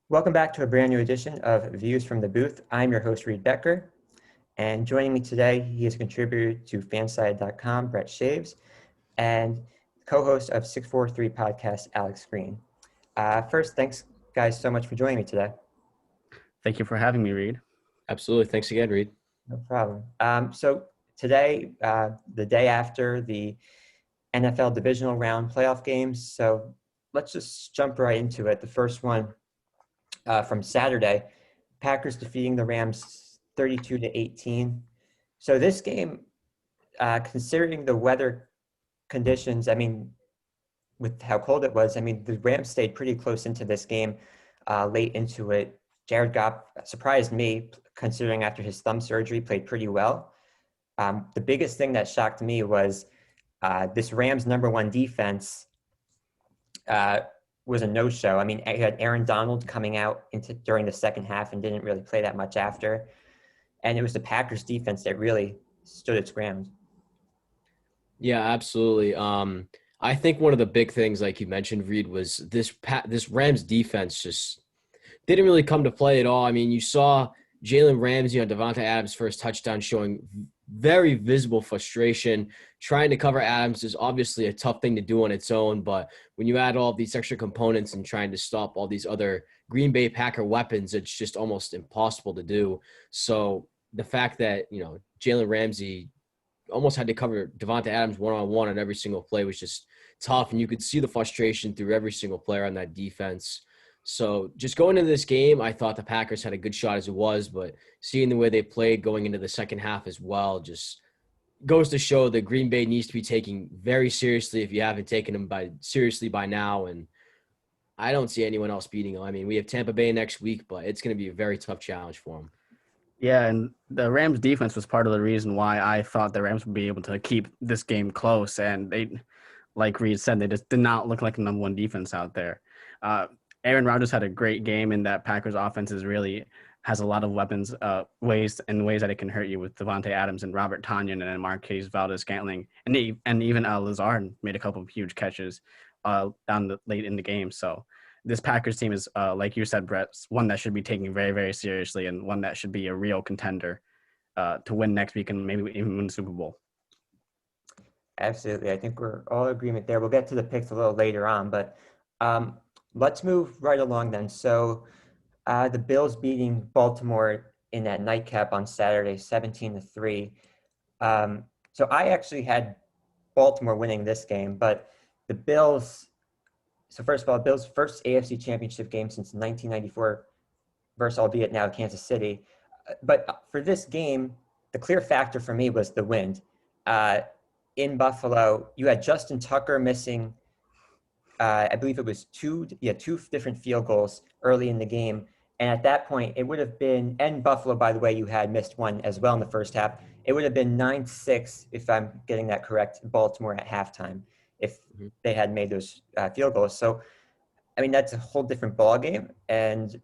Welcome back to a brand new edition of Views from the Booth. I'm your host, Reed Becker, and joining me today, he is a contributor to fanside.com, Brett Chaves, and co-host of 643 podcast, Alex Green. First, thanks, guys, so much for joining me today. Thank you for having me, Reed. Absolutely. Thanks again, Reed. No problem. So today, the day after the NFL Divisional round playoff games, so let's just jump right into it. The first one from Saturday, Packers defeating the Rams 32-18. So this game, considering the weather conditions, I mean, with how cold it was, I mean, the Rams stayed pretty close into this game, late into it. Jared Goff surprised me, considering after his thumb surgery, played pretty well. The biggest thing that shocked me was this Rams number one defense was a no-show. I mean, you had Aaron Donald coming out during the second half and didn't really play that much after. And it was the Packers defense that really stood its ground. Yeah, absolutely. I think one of the big things, like you mentioned, Reed, was this Rams defense just didn't really come to play at all. I mean, you saw Jalen Ramsey on Devontae Adams' first touchdown showing very visible frustration. Trying to cover Adams is obviously a tough thing to do on its own, but when you add all these extra components and trying to stop all these other Green Bay Packer weapons, it's just almost impossible to do. So the fact that, Jalen Ramsey almost had to cover Devontae Adams one-on-one on every single play was just tough, and you could see the frustration through every single player on that defense. So just going into this game, I thought the Packers had a good shot as it was, but seeing the way they played going into the second half as well just goes to show that Green Bay needs to be taken very seriously if you haven't taken them seriously by now, and I don't see anyone else beating them. I mean, we have Tampa Bay next week, but it's going to be a very tough challenge for them. Yeah, and the Rams defense was part of the reason why I thought the Rams would be able to keep this game close. And they, like Reed said, they just did not look like the number one defense out there. Aaron Rodgers had a great game, and that Packers offense really has a lot of weapons, ways that it can hurt you with Devontae Adams and Robert Tonyan and Marquez Valdez-Scantling. And even Lazard made a couple of huge catches late in the game. So this Packers team is, like you said, Brett, one that should be taken very, very seriously and one that should be a real contender to win next week and maybe even win the Super Bowl. Absolutely. I think we're all in agreement there. We'll get to the picks a little later on, but let's move right along then. So the Bills beating Baltimore in that nightcap on Saturday, 17-3. So I actually had Baltimore winning this game, but the Bills – so first of all, Bills' first AFC Championship game since 1994 versus, albeit now, Kansas City. But for this game, the clear factor for me was the wind. In Buffalo, you had Justin Tucker missing, I believe it was two different field goals early in the game. And at that point, it would have been, and Buffalo, by the way, you had missed one as well in the first half. It would have been 9-6, if I'm getting that correct, Baltimore at halftime, if they had made those field goals. So, I mean, that's a whole different ballgame. And,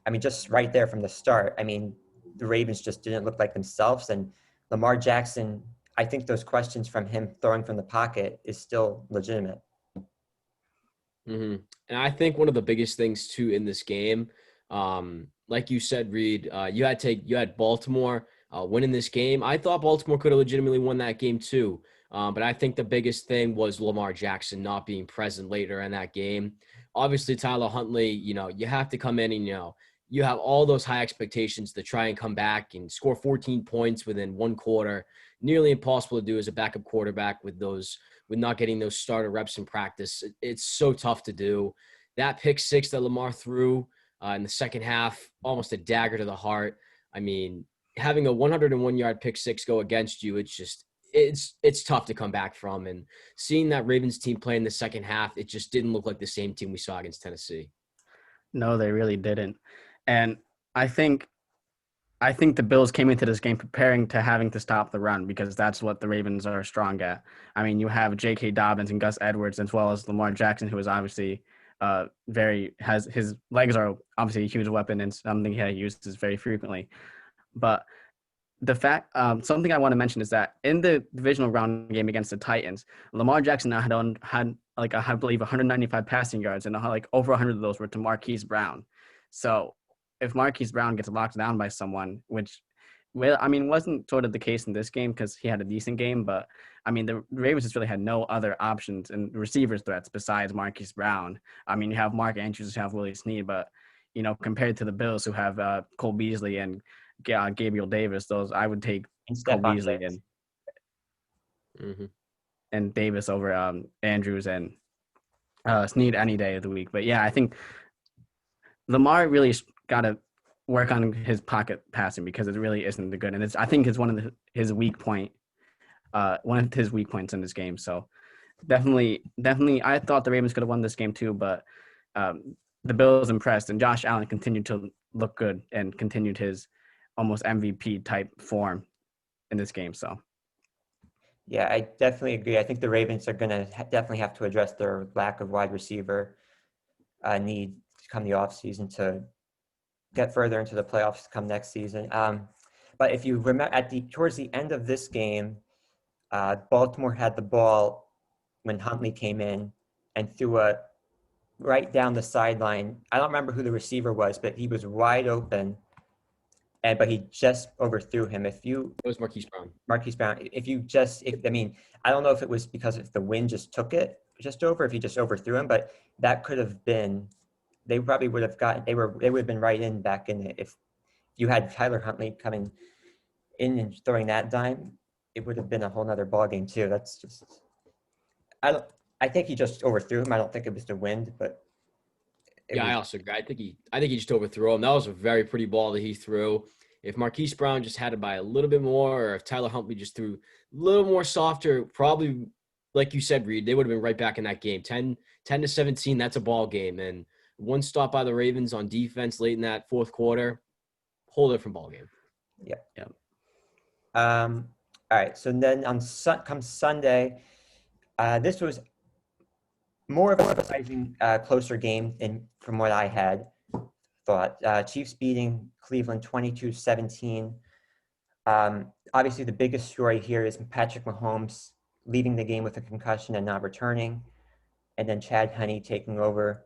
I mean, just right there from the start, I mean, the Ravens just didn't look like themselves. And Lamar Jackson, I think those questions from him throwing from the pocket is still legitimate. Mm-hmm. And I think one of the biggest things, too, in this game, like you said, Reed, you had Baltimore winning this game. I thought Baltimore could have legitimately won that game, too. But I think the biggest thing was Lamar Jackson not being present later in that game. Obviously, Tyler Huntley, you have to come in and, you have all those high expectations to try and come back and score 14 points within one quarter. Nearly impossible to do as a backup quarterback with not getting those starter reps in practice. It's so tough to do. That pick six that Lamar threw in the second half, almost a dagger to the heart. I mean, having a 101-yard pick six go against you, it's tough to come back from. And seeing that Ravens team play in the second half, it just didn't look like the same team we saw against Tennessee. No, they really didn't. And I think the Bills came into this game preparing to having to stop the run because that's what the Ravens are strong at. I mean, you have J.K. Dobbins and Gus Edwards as well as Lamar Jackson, who is obviously his legs are obviously a huge weapon and something he uses very frequently. But the fact, something I want to mention is that in the divisional round game against the Titans, Lamar Jackson now had like I believe 195 passing yards, and like over 100 of those were to Marquise Brown. So if Marquise Brown gets locked down by someone, which, well, I mean, wasn't sort of the case in this game because he had a decent game, but I mean, the Ravens just really had no other options and receivers threats besides Marquise Brown. I mean, you have Mark Andrews, you have Willie Snead, but compared to the Bills who have Cole Beasley and Gabriel Davis, those I would take And Cole Stephon Beasley Diggs. and Davis over Andrews and Snead any day of the week. But yeah, I think Lamar really got to work on his pocket passing because it really isn't the good, and I think it's one of his weak points in this game. So definitely, I thought the Ravens could have won this game too, but the Bills impressed, and Josh Allen continued to look good and continued his almost MVP type form in this game. So. Yeah, I definitely agree. I think the Ravens are going to definitely have to address their lack of wide receiver need come the offseason to get further into the playoffs come next season. But if you remember, towards the end of this game, Baltimore had the ball when Huntley came in and threw a right down the sideline. I don't remember who the receiver was, but he was wide open, but he just overthrew him. It was Marquise Brown. Marquise Brown. I don't know if it was because if the wind just took it just over, if he just overthrew him, but that could have been. They probably would have gotten. They would have been right in back in it if you had Tyler Huntley coming in and throwing that dime. It would have been a whole nother ball game too. That's just. I think he just overthrew him. I don't think it was the wind, but. I also agree. I think he just overthrew him. That was a very pretty ball that he threw. If Marquise Brown just had it by a little bit more, or if Tyler Huntley just threw a little more softer, probably, like you said, Reed, they would have been right back in that game. 10-17, that's a ball game. And one stop by the Ravens on defense late in that fourth quarter, whole different ball game. Yeah. All right. So then come Sunday, this was more of a surprising, closer game from what I had thought. Chiefs beating Cleveland 22-17. Obviously, the biggest story here is Patrick Mahomes leaving the game with a concussion and not returning, and then Chad Henne taking over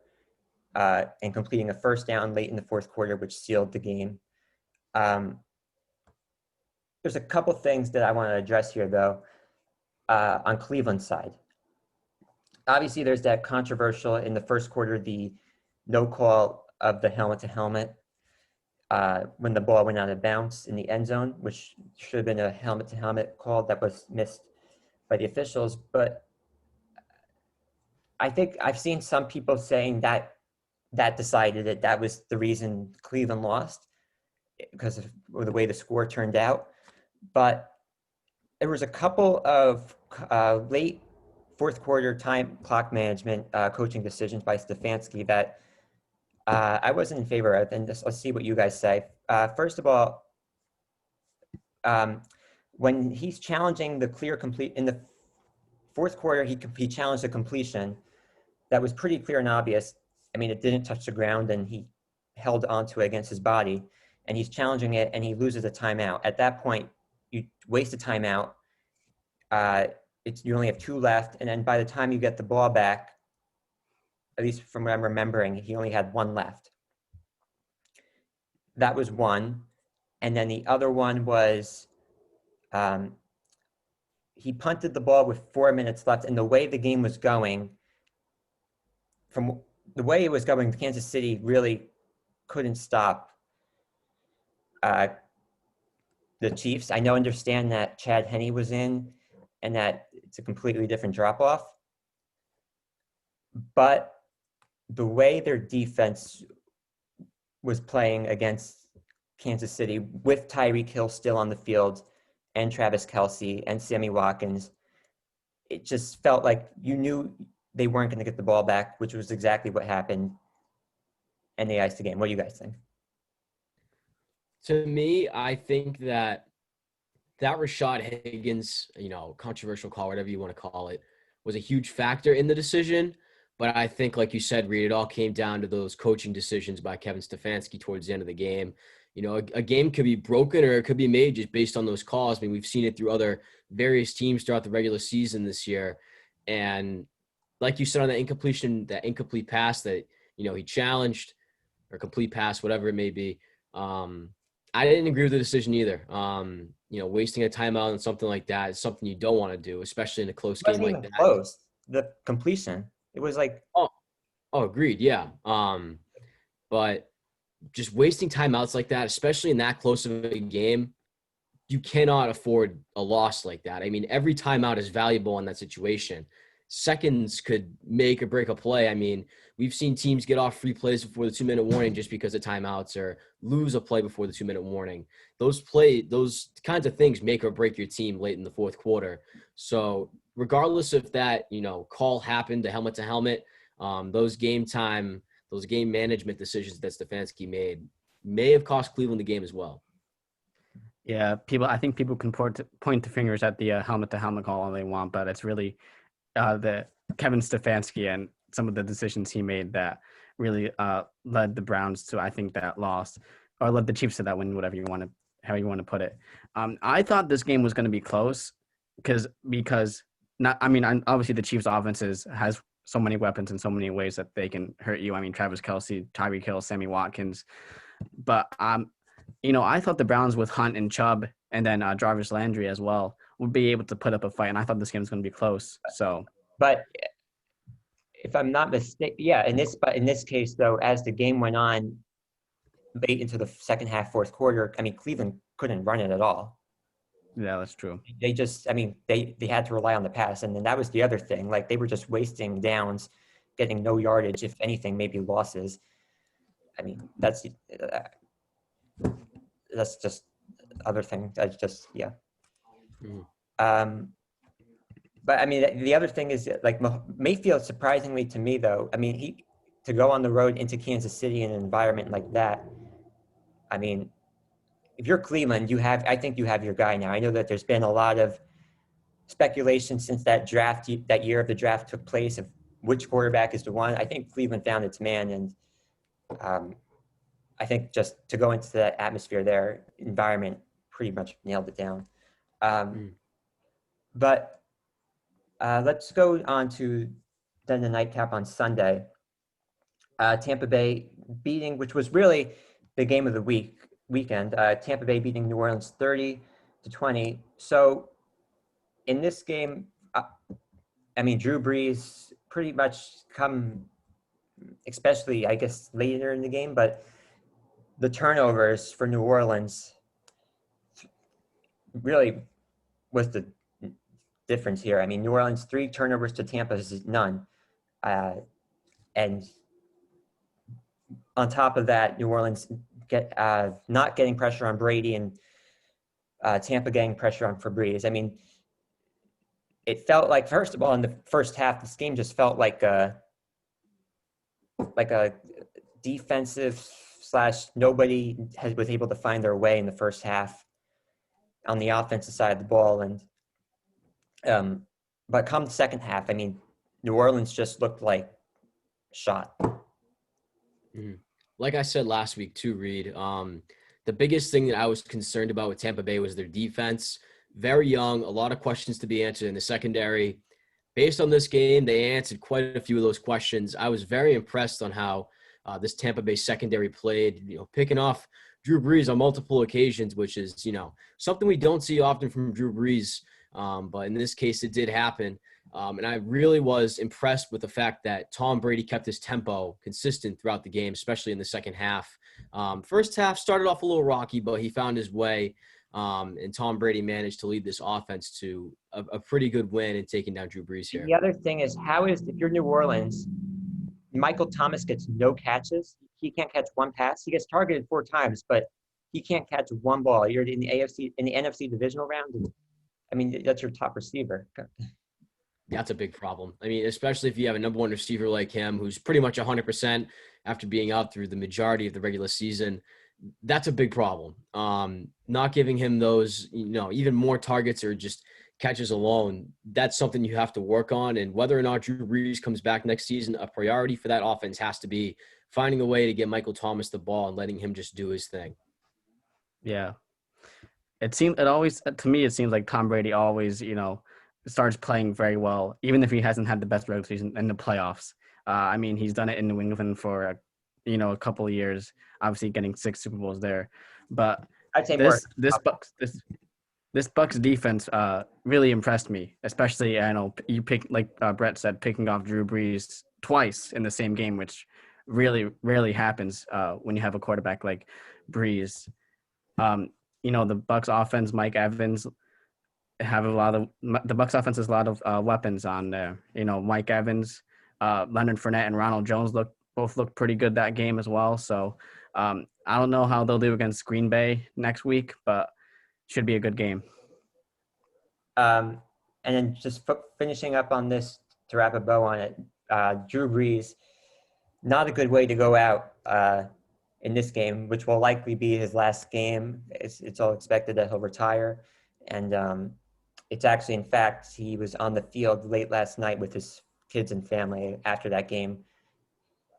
and completing a first down late in the fourth quarter, which sealed the game. There's a couple things that I want to address here, though, on Cleveland's side. Obviously, there's that controversial in the first quarter, the no call of the helmet-to-helmet when the ball went out of bounds in the end zone, which should have been a helmet-to-helmet call that was missed by the officials. But I think I've seen some people saying that decided it. That was the reason Cleveland lost because of the way the score turned out. But there was a couple of late fourth quarter time clock management coaching decisions by Stefanski that I wasn't in favor of, and let's see what you guys say. First of all, when he's challenging the clear complete in the fourth quarter, he challenged a completion that was pretty clear and obvious. I mean, it didn't touch the ground, and he held onto it against his body, and he's challenging it, and he loses a timeout. At that point, you waste a timeout. You only have 2 left, and then by the time you get the ball back, at least from what I'm remembering, he only had 1 left. That was one. And then the other one was he punted the ball with 4 minutes left, and the way the game was going, from the way it was going, Kansas City really couldn't stop the Chiefs. I understand that Chad Henne was in and that it's a completely different drop-off. But the way their defense was playing against Kansas City with Tyreek Hill still on the field and Travis Kelce and Sammy Watkins, it just felt like you knew they weren't going to get the ball back, which was exactly what happened, and they iced the game. What do you guys think? To me, I think that Rashad Higgins, controversial call, whatever you want to call it, was a huge factor in the decision. But I think, like you said, Reed, it all came down to those coaching decisions by Kevin Stefanski towards the end of the game. A game could be broken or it could be made just based on those calls. I mean, we've seen it through other various teams throughout the regular season this year. And like you said on that incomplete pass that, he challenged, or complete pass, whatever it may be. I didn't agree with the decision either. Wasting a timeout on something like that is something you don't want to do, especially in a close It game wasn't like even that. close. The completion. It was like Oh, agreed. Yeah. But just wasting timeouts like that, especially in that close of a game, you cannot afford a loss like that. I mean, every timeout is valuable in that situation. Seconds could make or break a play. I mean, we've seen teams get off free plays before the 2-minute warning just because of timeouts, or lose a play before the 2-minute warning. Those kinds of things make or break your team late in the fourth quarter. So regardless if that, call happened, the helmet to helmet, those game management decisions that Stefanski made may have cost Cleveland the game as well. Yeah, I think people can point the fingers at the helmet to helmet call all they want, but it's really the Kevin Stefanski and some of the decisions he made that really led the Browns to, I think, that loss, or led the Chiefs to that win, how you want to put it. I thought this game was going to be close because obviously the Chiefs' offenses has so many weapons in so many ways that they can hurt you. I mean, Travis Kelce, Tyreek Hill, Sammy Watkins, but I thought the Browns with Hunt and Chubb and then Jarvis Landry as well would be able to put up a fight, and I thought this game was going to be close. So, but if I'm not mistaken, yeah, in this case though, as the game went on late into the second half, fourth quarter, I mean, Cleveland couldn't run it at all. yeah, that's true. They just, I mean, they had to rely on the pass, and then that was the other thing. Like, they were just wasting downs, getting no yardage, if anything, maybe losses. I mean, that's just other thing. That's just, yeah. Mm-hmm. But I mean, the other thing is, like, Mayfield, surprisingly to me, though, I mean, to go on the road into Kansas City in an environment like that, I mean, if you're Cleveland, I think you have your guy now. I know that there's been a lot of speculation since that year of the draft took place of which quarterback is the one. I think Cleveland found its man, and I think just to go into that atmosphere there, environment, pretty much nailed it down. But let's go on to then the nightcap on Sunday. Tampa Bay beating, which was really the game of the weekend. Tampa Bay beating New Orleans 30-20. So in this game, I mean, Drew Brees pretty much especially, I guess, later in the game, but the turnovers for New Orleans really was the difference here. I mean, New Orleans 3 turnovers to Tampa's none. And on top of that, New Orleans not getting pressure on Brady, and Tampa getting pressure on Brees. I mean, it felt like, first of all, in the first half, this game just felt like a defensive / nobody was able to find their way in the first half on the offensive side of the ball. And but come the second half, I mean, New Orleans just looked like shot. Mm-hmm. Like I said last week too, Reed, the biggest thing that I was concerned about with Tampa Bay was their defense. Very young, a lot of questions to be answered in the secondary. Based on this game, they answered quite a few of those questions. I was very impressed on how this Tampa Bay secondary played, picking off Drew Brees on multiple occasions, which is, something we don't see often from Drew Brees. But in this case, it did happen. And I really was impressed with the fact that Tom Brady kept his tempo consistent throughout the game, especially in the second half. First half started off a little rocky, but he found his way. And Tom Brady managed to lead this offense to a pretty good win and taking down Drew Brees here. The other thing is, if you're New Orleans, Michael Thomas gets no catches. He can't catch one pass. He gets targeted 4 times, but he can't catch one ball. You're in the NFC divisional round. And, I mean, that's your top receiver. That's a big problem. I mean, especially if you have a number one receiver like him, who's pretty much 100% after being out through the majority of the regular season. That's a big problem. Not giving him those, even more targets or just catches alone, that's something you have to work on. And whether or not Drew Brees comes back next season, a priority for that offense has to be finding a way to get Michael Thomas the ball and letting him just do his thing. Yeah. To me, it seems like Tom Brady always, starts playing very well, even if he hasn't had the best regular season in the playoffs. I mean, he's done it in New England for, a couple of years, obviously getting 6 Super Bowls there. But I'd say more. this Bucks defense really impressed me, especially I know you Brett said, picking off Drew Brees twice in the same game, which really rarely happens when you have a quarterback like Brees. The Bucks offense, Mike Evans the Bucks offense has a lot of weapons on there. Mike Evans, Leonard Fournette, and Ronald Jones both look pretty good that game as well. So I don't know how they'll do against Green Bay next week, but should be a good game. And then just finishing up on this to wrap a bow on it, Drew Brees, not a good way to go out in this game, which will likely be his last game. It's all expected that he'll retire. And it's actually, in fact, he was on the field late last night with his kids and family after that game,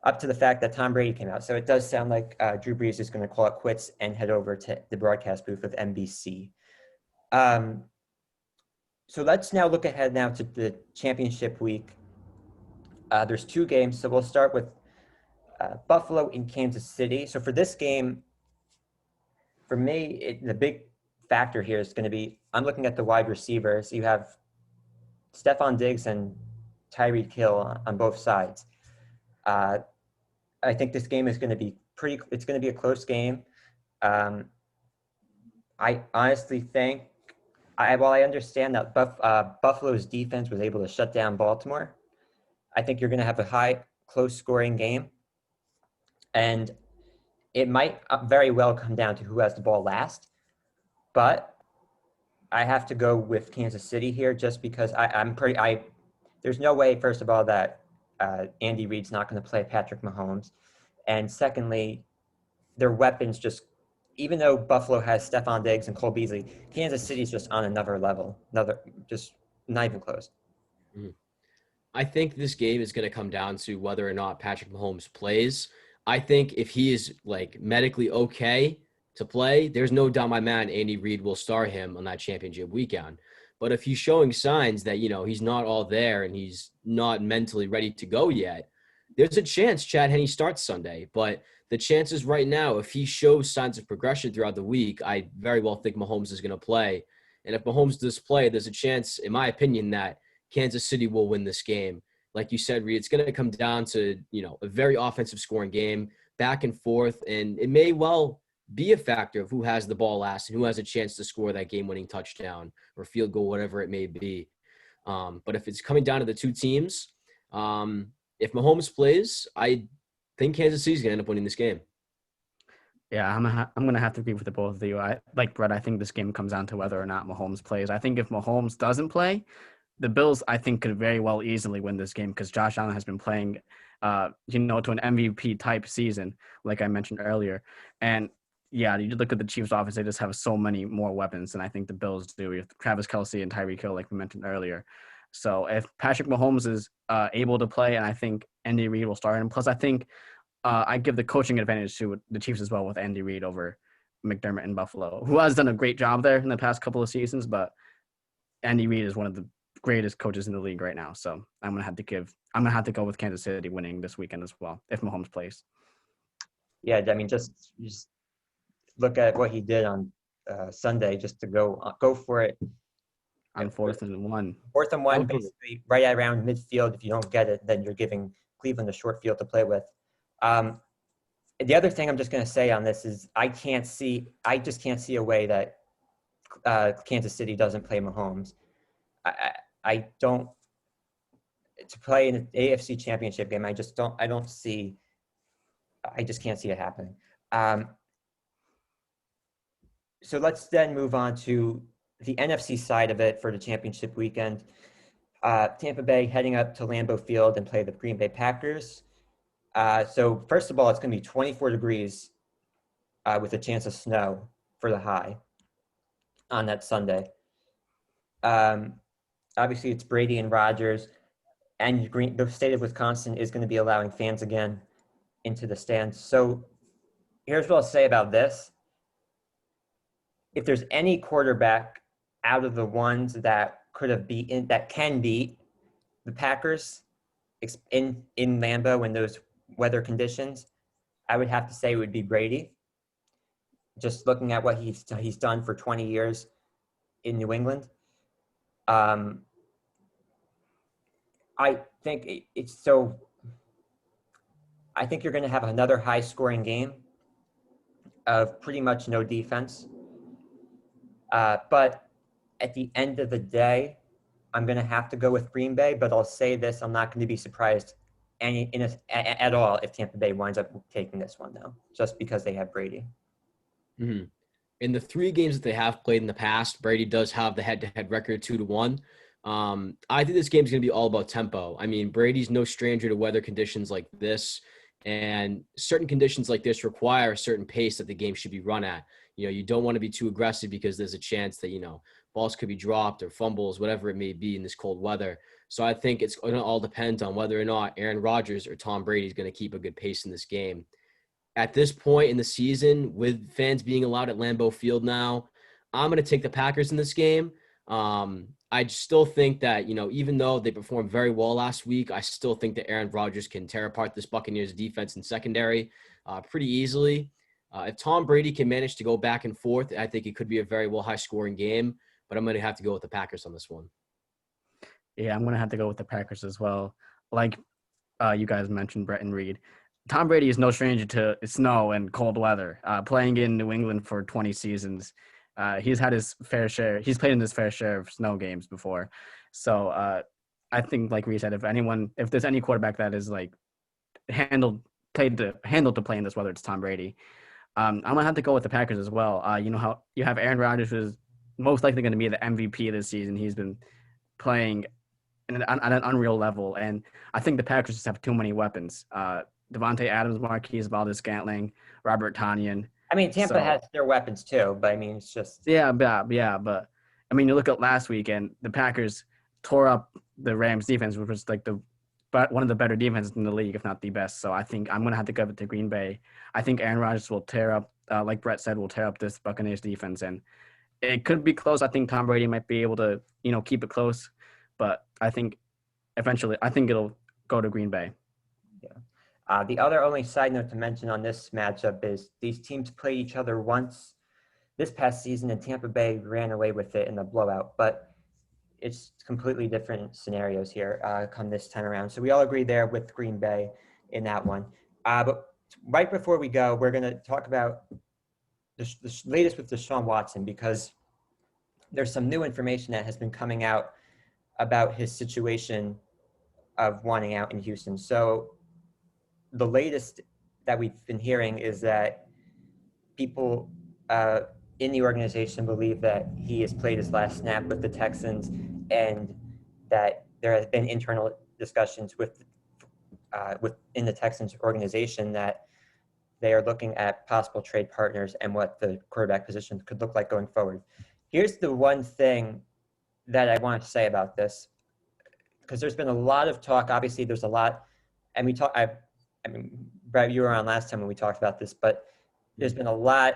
up to the fact that Tom Brady came out. So it does sound like Drew Brees is going to call it quits and head over to the broadcast booth of NBC. So let's now look ahead now to the championship week. There's 2 games. So we'll start with Buffalo in Kansas City. So for this game, for me, the big factor here is going to be, I'm looking at the wide receivers. You have Stephon Diggs and Tyreek Hill on both sides. I think this game is going to be it's going to be a close game. I honestly think, while I understand that Buffalo's defense was able to shut down Baltimore, I think you're going to have a high, close-scoring game. And it might very well come down to who has the ball last. But I have to go with Kansas City here just because there's no way, first of all, that Andy Reid's not going to play Patrick Mahomes. And secondly, their weapons just, even though Buffalo has Stephon Diggs and Cole Beasley, Kansas City's just on another level, just not even close. I think this game is going to come down to whether or not Patrick Mahomes plays. I think if he is medically okay to play, there's no doubt my man Andy Reid will start him on that championship weekend. But if he's showing signs that, he's not all there and he's not mentally ready to go yet, there's a chance Chad Henne starts Sunday. But the chances right now, if he shows signs of progression throughout the week, I very well think Mahomes is going to play. And if Mahomes does play, there's a chance, in my opinion, that Kansas City will win this game. Like you said, Reed, it's going to come down to, a very offensive scoring game, back and forth, and it may well be a factor of who has the ball last and who has a chance to score that game-winning touchdown or field goal, whatever it may be. But if it's coming down to the 2 teams, if Mahomes plays, I think Kansas City's going to end up winning this game. Yeah, I'm gonna have to agree with the both of you. Like Brett, I think this game comes down to whether or not Mahomes plays. I think if Mahomes doesn't play, the Bills, I think, could very well easily win this game because Josh Allen has been playing, to an MVP type season, like I mentioned earlier. And yeah, you look at the Chiefs' offense; they just have so many more weapons than I think the Bills do. With Travis Kelce and Tyreek Hill, like we mentioned earlier. So if Patrick Mahomes is able to play, and I think Andy Reid will start him. Plus, I think I give the coaching advantage to the Chiefs as well with Andy Reid over McDermott in Buffalo, who has done a great job there in the past couple of seasons. But Andy Reid is one of the greatest coaches in the league right now. So I'm gonna have to go with Kansas City winning this weekend as well if Mahomes plays. Yeah, I mean, just look at what he did on Sunday, just to go for it On 4th and 1. 4th and 1, basically right around midfield. If you don't get it, then you're giving Cleveland a short field to play with. The other thing I'm just going to say on this is I just can't see a way that Kansas City doesn't play Mahomes. I don't, to play in an AFC championship game. I just can't see it happening. So let's then move on to the NFC side of it for the championship weekend. Tampa Bay heading up to Lambeau Field and play the Green Bay Packers. So first of all, it's going to be 24 degrees with a chance of snow for the high on that Sunday. Obviously, it's Brady and Rodgers, and the state of Wisconsin is going to be allowing fans again into the stands. So here's what I'll say about this. If there's any quarterback out of the ones that can beat the Packers in Lambeau in those weather conditions, I would have to say it would be Brady. Just looking at what he's done for 20 years in New England, um, I think it's so. I think you're going to have another high-scoring game of pretty much no defense. But at the end of the day, I'm going to have to go with Green Bay. But I'll say this: I'm not going to be surprised at all if Tampa Bay winds up taking this one, though, just because they have Brady. Mm-hmm. In the 3 games that they have played in the past, Brady does have the head-to-head record 2-1. I think this game is going to be all about tempo. I mean, Brady's no stranger to weather conditions like this, and certain conditions like this require a certain pace that the game should be run at. You don't want to be too aggressive because there's a chance that, balls could be dropped or fumbles, whatever it may be in this cold weather. So I think it's going to all depend on whether or not Aaron Rodgers or Tom Brady is going to keep a good pace in this game. At this point in the season, with fans being allowed at Lambeau Field now, I'm going to take the Packers in this game. I still think that, even though they performed very well last week, I still think that Aaron Rodgers can tear apart this Buccaneers defense and secondary pretty easily. If Tom Brady can manage to go back and forth, I think it could be a very well high-scoring game, but I'm going to have to go with the Packers on this one. Yeah, I'm going to have to go with the Packers as well. Like you guys mentioned, Brett and Reed. Tom Brady is no stranger to snow and cold weather. Playing in New England for 20 seasons, he's had his fair share. He's played in his fair share of snow games before. So I think, like Reed said, if there's any quarterback that is like handled to play in this weather, it's Tom Brady. I'm gonna have to go with the Packers as well. You know how you have Aaron Rodgers, who's most likely going to be the MVP this season. He's been playing at an unreal level, and I think the Packers just have too many weapons. Devontae Adams, Marquise Valdes-Scantling, Robert Tonyan. I mean, Tampa has their weapons too, but I mean, it's just yeah. But I mean, you look at last week, and the Packers tore up the Rams defense, which was like one of the better defenses in the league, if not the best. So I think I'm going to have to give it to Green Bay. I think Aaron Rodgers will tear up, like Brett said, will tear up this Buccaneers defense, and it could be close. I think Tom Brady might be able to, keep it close, but I think eventually, it'll go to Green Bay. Yeah. The other only side note to mention on this matchup is these teams played each other once this past season, and Tampa Bay ran away with it in the blowout. But it's completely different scenarios here come this time around. So we all agree there with Green Bay in that one. But right before we go, we're going to talk about the latest with Deshaun Watson, because there's some new information that has been coming out about his situation of wanting out in Houston. So the latest that we've been hearing is that people in the organization believe that he has played his last snap with the Texans, and that there have been internal discussions within the Texans organization that they are looking at possible trade partners and what the quarterback position could look like going forward. Here's the one thing that I want to say about this, because there's been a lot of talk. Obviously, there's a lot, and I mean, Brett, you were on last time when we talked about this, but there's been a lot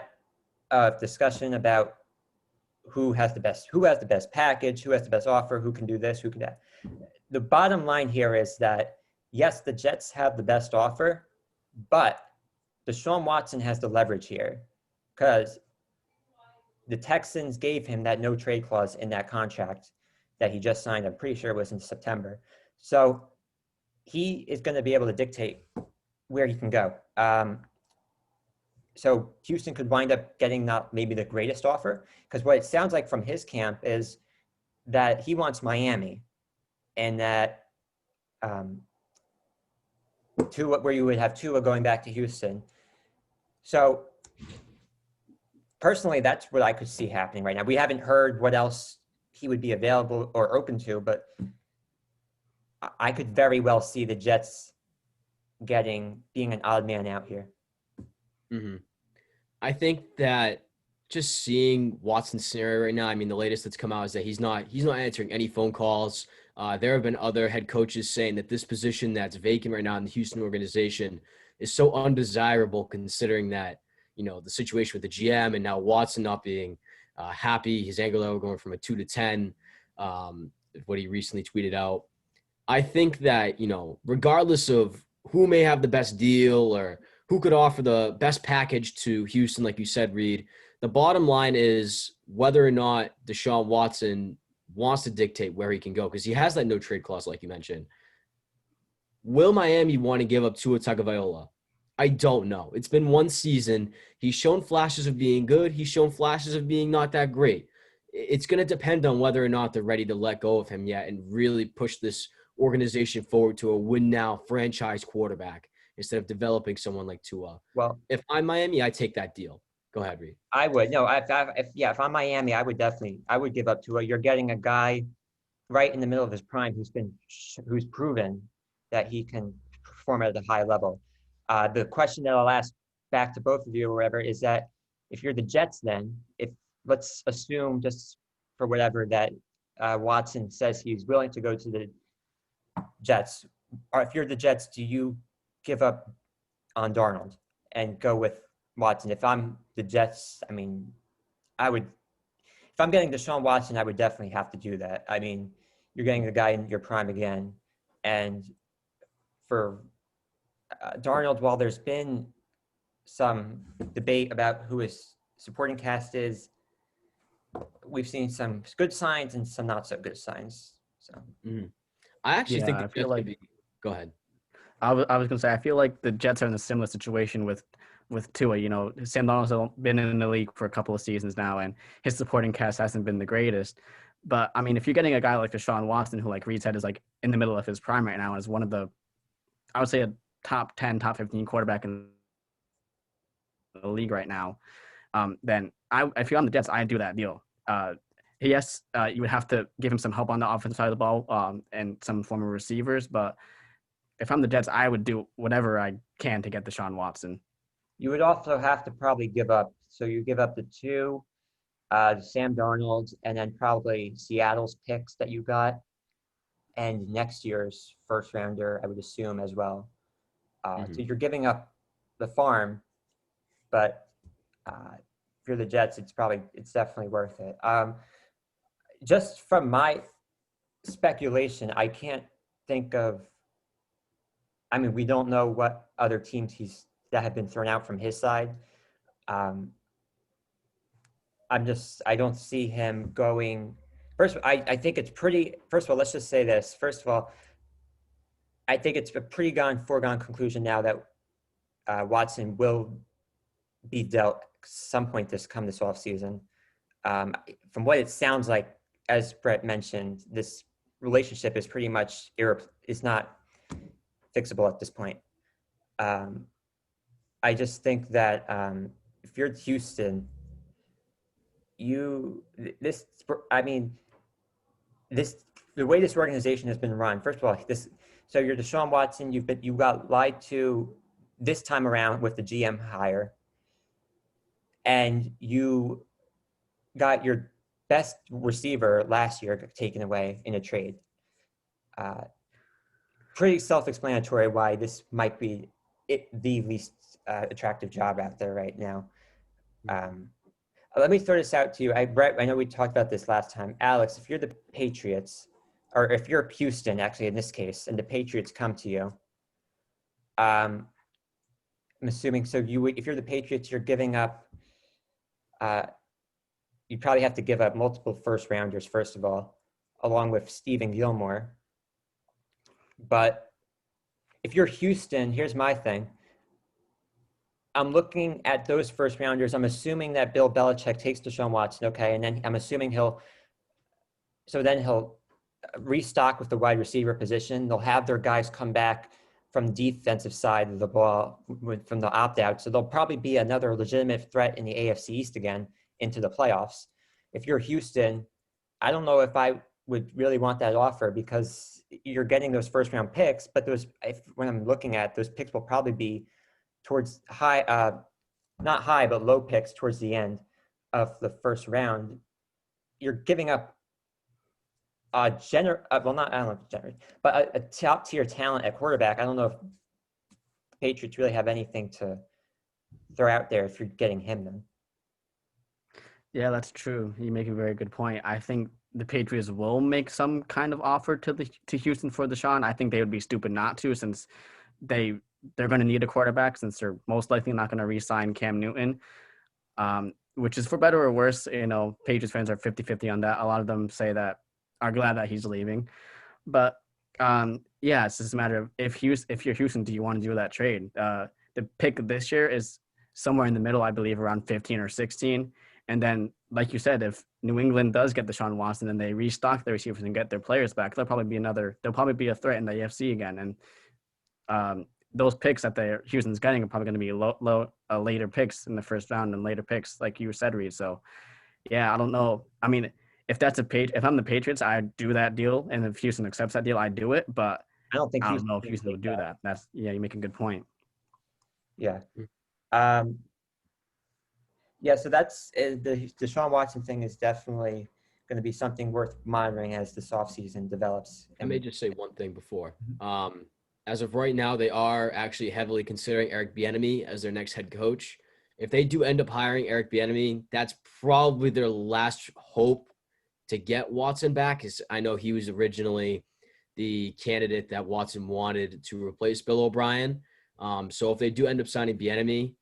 of discussion about who has the best package, who has the best offer, who can do this, who can that. The bottom line here is that, yes, the Jets have the best offer, but Deshaun Watson has the leverage here, because the Texans gave him that no trade clause in that contract that he just signed. I'm pretty sure it was in September. So he is going to be able to dictate where he can go. So Houston could wind up getting not maybe the greatest offer, because what it sounds like from his camp is that he wants Miami, and that Tua, where you would have Tua going back to Houston. So personally, that's what I could see happening right now. We haven't heard what else he would be available or open to, but I could very well see the Jets being an odd man out here. Mm-hmm. I think that just seeing Watson's scenario right now, I mean, the latest that's come out is that he's not answering any phone calls. There have been other head coaches saying that this position that's vacant right now in the Houston organization is so undesirable, considering that, the situation with the GM and now Watson not being happy, his anger level going from a 2 to 10, what he recently tweeted out. I think that, regardless of who may have the best deal or who could offer the best package to Houston, like you said, Reed. The bottom line is whether or not Deshaun Watson wants to dictate where he can go because he has that no trade clause, like you mentioned. Will Miami want to give up Tua Tagovailoa? I don't know. It's been one season. He's shown flashes of being good. He's shown flashes of being not that great. It's going to depend on whether or not they're ready to let go of him yet and really push this organization forward to a win-now franchise quarterback instead of developing someone like Tua. Well, If I'm Miami, I take that deal. Go ahead, Reed. I would. No, if I'm Miami, I would give up Tua. You're getting a guy right in the middle of his prime who's proven that he can perform at a high level. The question that I'll ask back to both of you or whatever is that if you're the Jets, then if let's assume just for whatever that Watson says he's willing to go to the Jets, or if you're the Jets, do you give up on Darnold and go with Watson? If I'm the Jets, I mean, I would. If I'm getting Deshaun Watson, I would definitely have to do that. I mean, you're getting the guy in your prime again, and for Darnold, while there's been some debate about who his supporting cast is, we've seen some good signs and some not so good signs. So I actually think I the feel Jets like could be. Go ahead. I was going to say I feel like the Jets are in a similar situation with Tua. You know, Sam Darnold's been in the league for a couple of seasons now, and his supporting cast hasn't been the greatest. But I mean, if you're getting a guy like Deshaun Watson, who like Reed said is like in the middle of his prime right now, is one of the, I would say a top 10, top 15 quarterback in the league right now, then if you're on the Jets, I'd do that deal. Yes, you would have to give him some help on the offensive side of the ball and some former receivers. But if I'm the Jets, I would do whatever I can to get Deshaun Watson. you would also have to probably give up. So you give up the two, Sam Darnold, and then probably Seattle's picks that you got, and next year's first rounder, I would assume as well. So you're giving up the farm, but if you're the Jets, it's definitely worth it. Just from my speculation, I can't think of. I mean, we don't know what other teams that have been thrown out from his side. I don't see him going. First, I think it's pretty. First of all, let's just say this. First of all, I think it's a pretty foregone conclusion now that Watson will be dealt some point this offseason. From what it sounds like, as Brett mentioned, this relationship is pretty much is not fixable at this point. I just think that if you're Houston, the way this organization has been run. First of all, so you're Deshaun Watson. You got lied to this time around with the GM hire, and you got your best receiver last year taken away in a trade. Pretty self-explanatory why this might be the least attractive job out there right now. Let me throw this out to you. Brett, I know we talked about this last time. Alex, if you're the Patriots, or if you're Houston, actually in this case, and the Patriots come to you, I'm assuming, so if you're the Patriots, you're giving up, you probably have to give up multiple first rounders, first of all, along with Stephen Gilmore. But if you're Houston, here's my thing. I'm looking at those first rounders. I'm assuming that Bill Belichick takes Deshaun Watson, okay, and then I'm assuming he'll restock with the wide receiver position. They'll have their guys come back from the defensive side of the ball from the opt-out. So they'll probably be another legitimate threat in the AFC East again into the playoffs. If you're Houston, I don't know if I would really want that offer because you're getting those first round picks, but when I'm looking at those picks will probably be towards not high, but low picks towards the end of the first round. You're giving up a top tier talent at quarterback. I don't know if the Patriots really have anything to throw out there if you're getting him then. Yeah, that's true. You make a very good point. I think the Patriots will make some kind of offer to Houston for Deshaun. I think they would be stupid not to, since they they're going to need a quarterback since they're most likely not going to re-sign Cam Newton, which is for better or worse. Patriots fans are 50-50 on that. A lot of them are glad that he's leaving. But yeah, it's just a matter of if you're Houston, do you want to do that trade? The pick this year is somewhere in the middle, I believe, around 15 or 16. And then, like you said, if New England does get Deshaun Watson and they restock their receivers and get their players back, they'll probably be a threat in the AFC again. And those picks that Houston's getting are probably going to be later picks in the first round and later picks, like you said, Reed. So, yeah, I don't know. I mean, if I'm the Patriots, I'd do that deal, and if Houston accepts that deal, I'd do it. But I don't think I don't know if Houston Houston would do that. You make a good point. Yeah. Yeah, so that's the Deshaun Watson thing is definitely going to be something worth monitoring as this offseason develops. I may just say one thing before. As of right now, they are actually heavily considering Eric Bieniemy as their next head coach. If they do end up hiring Eric Bieniemy, that's probably their last hope to get Watson back. Because I know he was originally the candidate that Watson wanted to replace Bill O'Brien. So if they do end up signing Bieniemy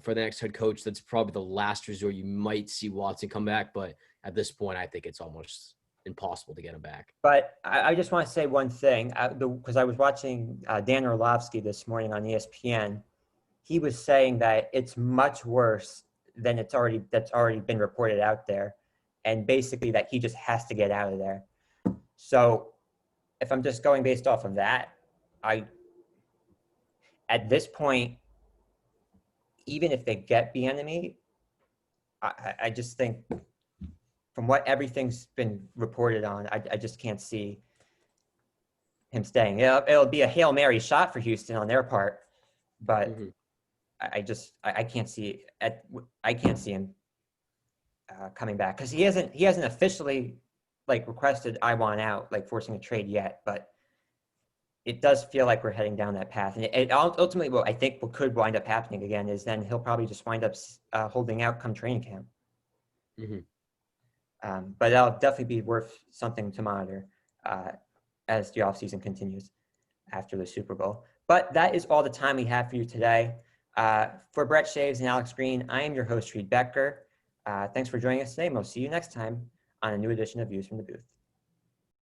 for the next head coach, that's probably the last resort you might see Watson come back. But at this point, I think it's almost impossible to get him back. But I just want to say one thing, because I was watching Dan Orlovsky this morning on ESPN. He was saying that it's much worse than that's already been reported out there, and basically that he just has to get out of there. So if I'm just going based off of that, at this point, even if they get Bieniemy, I just think from what everything's been reported on, I just can't see him staying. It'll be a Hail Mary shot for Houston on their part, but I can't see him coming back because he hasn't officially requested I want out, forcing a trade yet, but it does feel like we're heading down that path. And it ultimately, what I think what could wind up happening again is then he'll probably just wind up holding out come training camp. But that'll definitely be worth something to monitor as the offseason continues after the Super Bowl. But that is all the time we have for you today. For Brett Chaves and Alex Green, I am your host, Reed Becker. Thanks for joining us today, and we'll see you next time on a new edition of Views from the Booth.